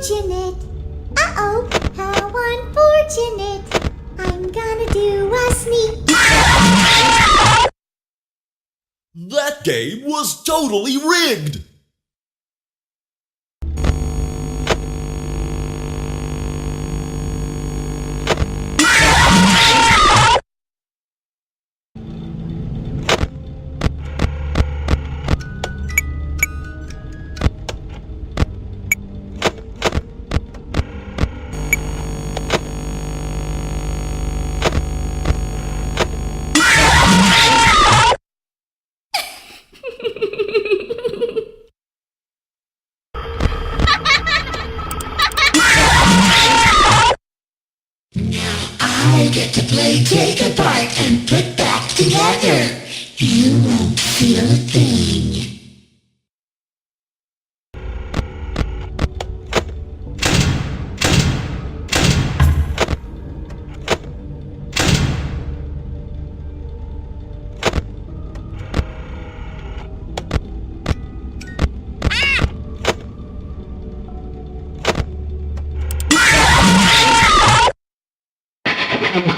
unfortunate. Uh-oh, how unfortunate. I'm gonna do a sneak. That game was totally rigged! I get to play take apart and put back together. You won't feel a thing.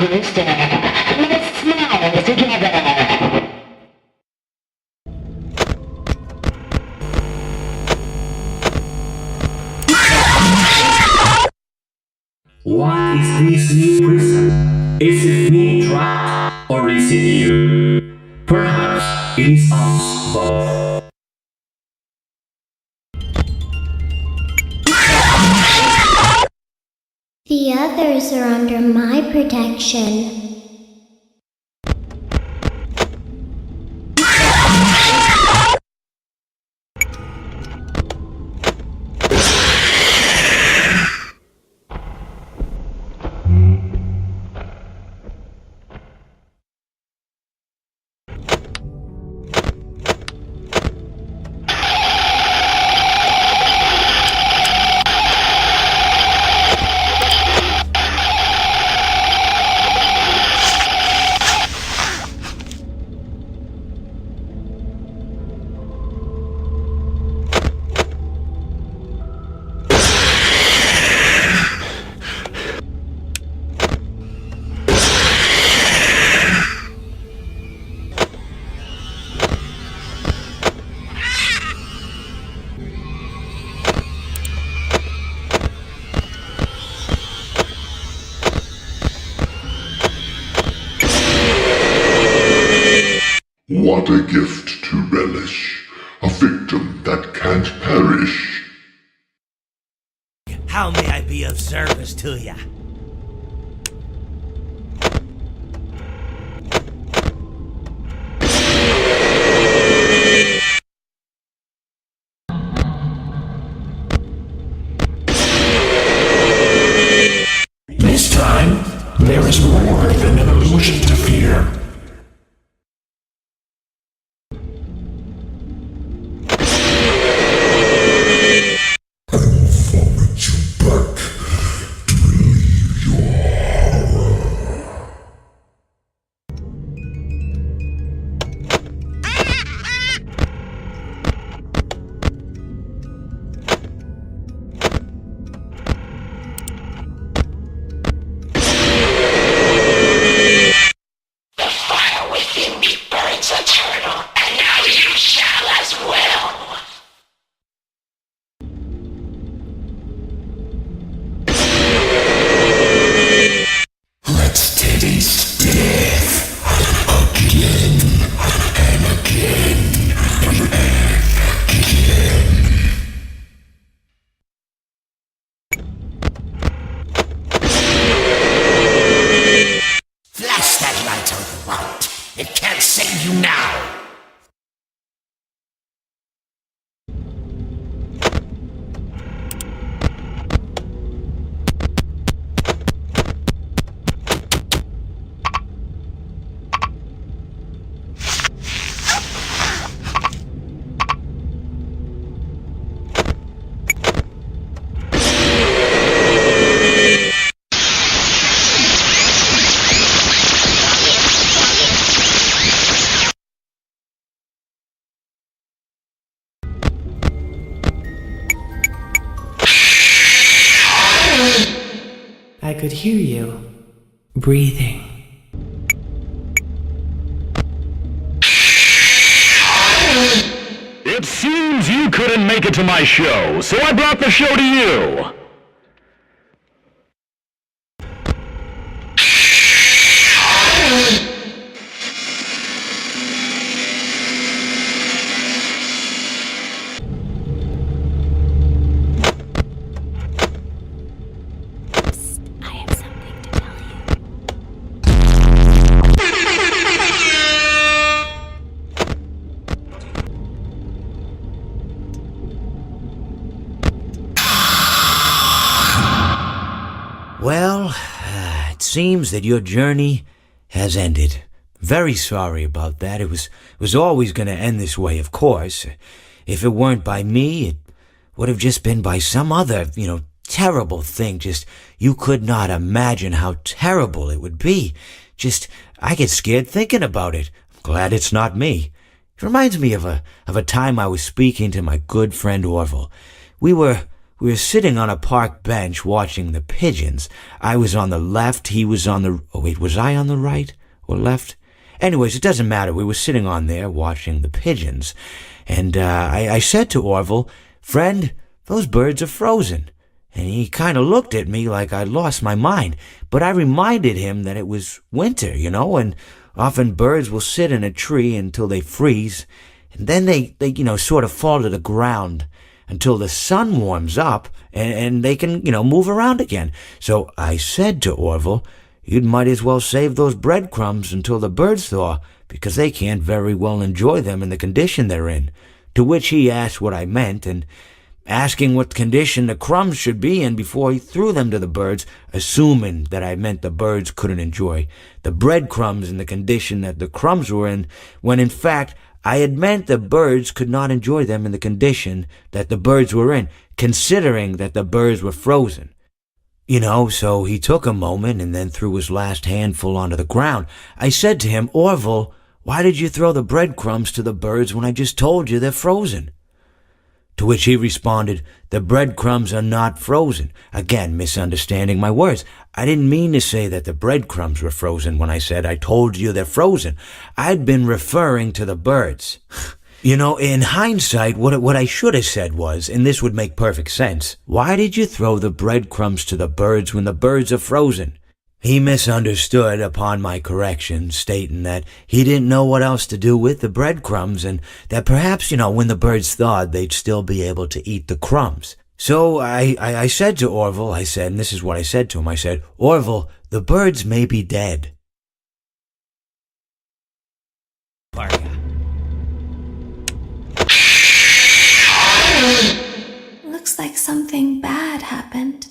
Let's smile together. What is this new prison? Is it me trapped or is it you? Perhaps it is us both. The others are under my protection. What a gift to relish, a victim that can't perish. How may I be of service to ya? This time, there is more than an illusion to fear. I could hear you breathing. It seems you couldn't make it to my show, so I brought the show to you. I have something to tell you. Well, it seems that your journey has ended. Very sorry about that. It was always going to end this way, of course. If it weren't by me, it would have just been by some other, terrible thing. Just, you could not imagine how terrible it would be. Just, I get scared thinking about it. I'm glad it's not me. It reminds me of a time I was speaking to my good friend Orville. We were sitting on a park bench watching the pigeons. I was on the left, he was on the... Oh, wait, was I on the right or left? Anyways, it doesn't matter. We were sitting on there watching the pigeons. And I said to Orville, "Friend, those birds are frozen." And he kind of looked at me like I'd lost my mind. But I reminded him that it was winter, and often birds will sit in a tree until they freeze. And then they sort of fall to the ground until the sun warms up and they can, move around again. So I said to Orville, "You might as well save those breadcrumbs until the birds thaw, because they can't very well enjoy them in the condition they're in." To which he asked what I meant, and asking what condition the crumbs should be in before he threw them to the birds, assuming that I meant the birds couldn't enjoy the breadcrumbs in the condition that the crumbs were in, when in fact I had meant the birds could not enjoy them in the condition that the birds were in, considering that the birds were frozen. So he took a moment and then threw his last handful onto the ground. I said to him, "Orville, why did you throw the breadcrumbs to the birds when I just told you they're frozen?" To which he responded, "The breadcrumbs are not frozen." Again, misunderstanding my words. I didn't mean to say that the breadcrumbs were frozen when I said I told you they're frozen. I'd been referring to the birds. In hindsight, what I should have said was, and this would make perfect sense, "Why did you throw the breadcrumbs to the birds when the birds are frozen?" He misunderstood upon my correction, stating that he didn't know what else to do with the breadcrumbs, and that perhaps, when the birds thawed, they'd still be able to eat the crumbs. So I said to Orville, and this is what I said to him, I said, "Orville, the birds may be dead." Looks like something bad happened.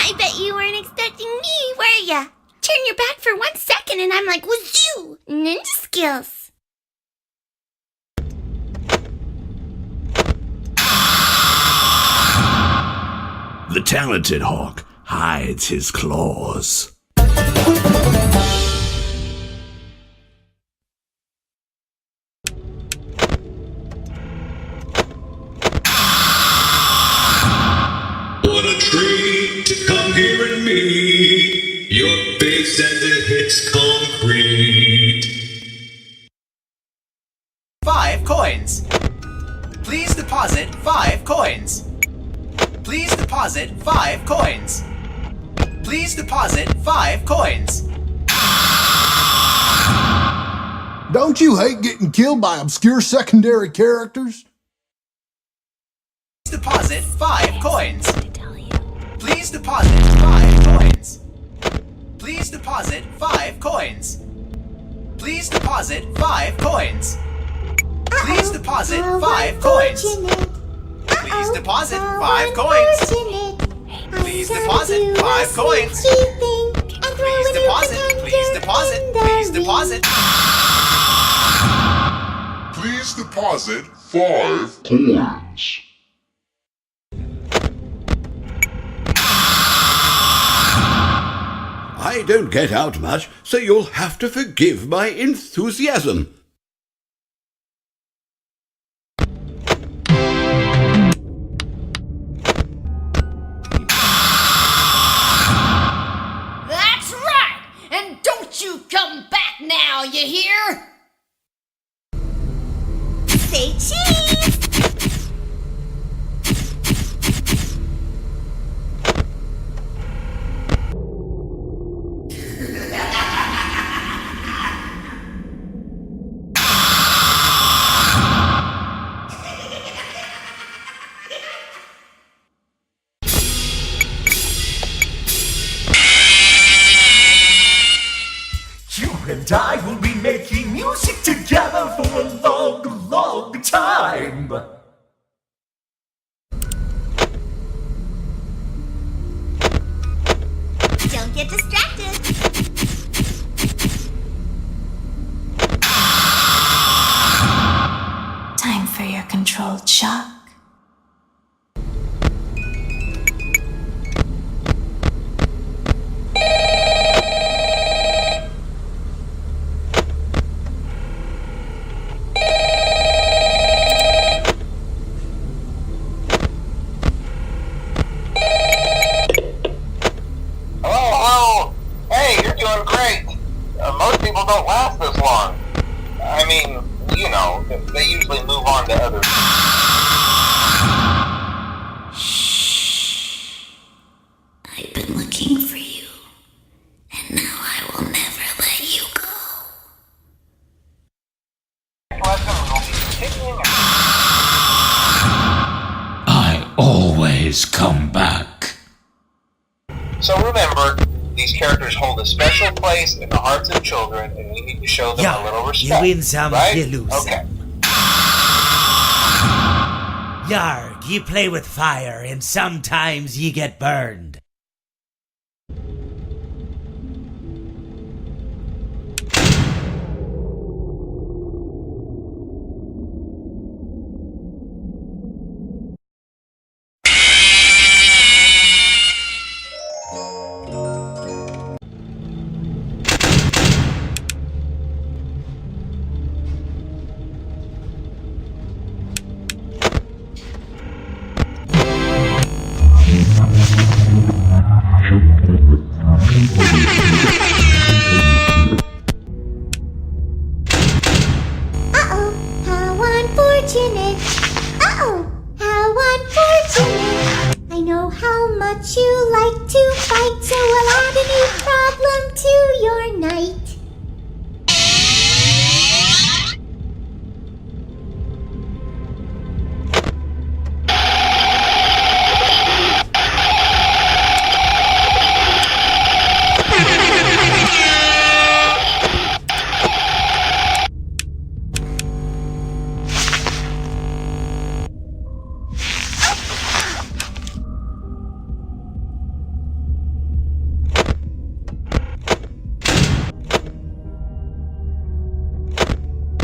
I bet you weren't expecting me, were ya? Turn your back for 1 second and I'm like, wazoo! Ninja skills! The talented hawk hides his claws. What a treat to come here and meet your face as it hits concrete. 5 coins. Please deposit 5 coins. Please deposit 5 coins. Please deposit 5 coins. Don't you hate getting killed by obscure secondary characters? Please deposit 5 coins. Please deposit 5 coins. Please deposit 5 coins. Please deposit 5 coins. Please deposit 5 coins. Please deposit 5 coins. Please deposit 5 coins. Please deposit, please deposit, please deposit. Please deposit 5 coins. I don't get out much, so you'll have to forgive my enthusiasm. get distracted. Time for your controlled shock. Hello. Hey, you're doing great. Most people don't last this long. I mean, you know, they usually move on to other... I've been looking for you, and now I will never let you go. I always come back. So remember, these characters hold a special place in the hearts of children, and we need to show them a little respect. You win some, right? you lose some. Okay. Yarg, you play with fire, and sometimes you get burned. Uh-oh, how unfortunate. Uh-oh, how unfortunate. I know how much you like to fight, so I'll add a new problem to your night.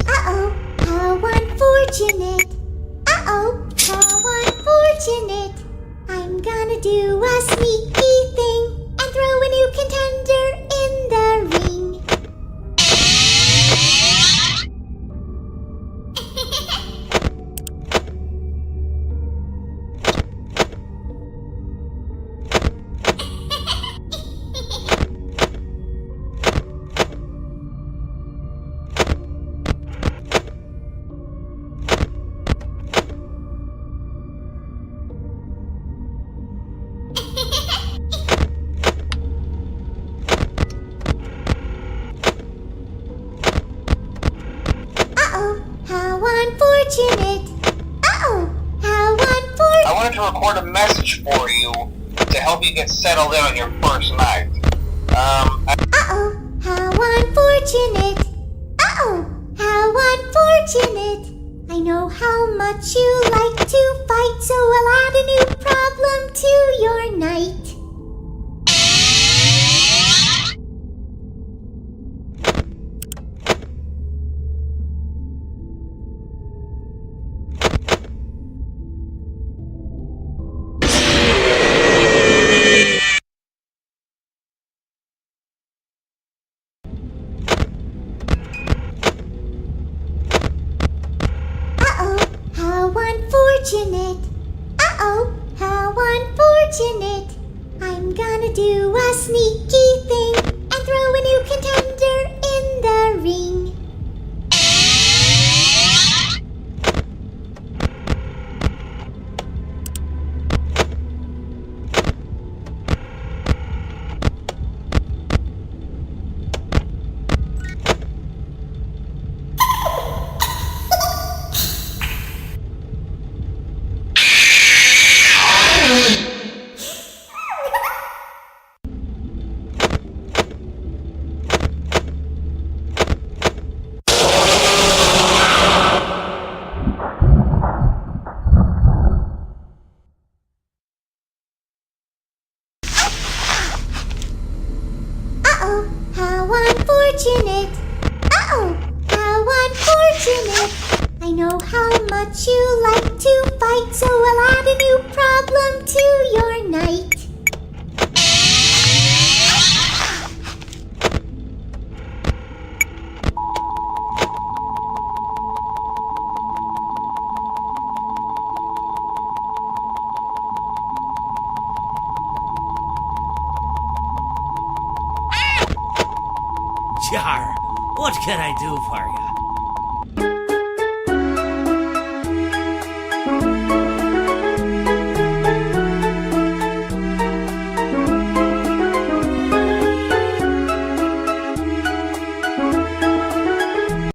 Uh-oh, how unfortunate. Uh-oh, how unfortunate. I'm gonna do a sneaky thing and throw a new contender in the ring. Uh-oh, how unfortunate. Uh-oh, how unfortunate. I wanted to record a message for you to help you get settled in on your first night. Uh-oh, how unfortunate. Uh-oh, how unfortunate. I know how much you like to fight, so I'll add a new problem to your night. Uh-oh, how unfortunate. Uh-oh, how unfortunate. I'm gonna do a sneaky thing and throw a new contender in the ring. unfortunate. Uh-oh, how unfortunate. I know how much you like to fight, so I'll add a new problem to your night. Jar, what can I do for you?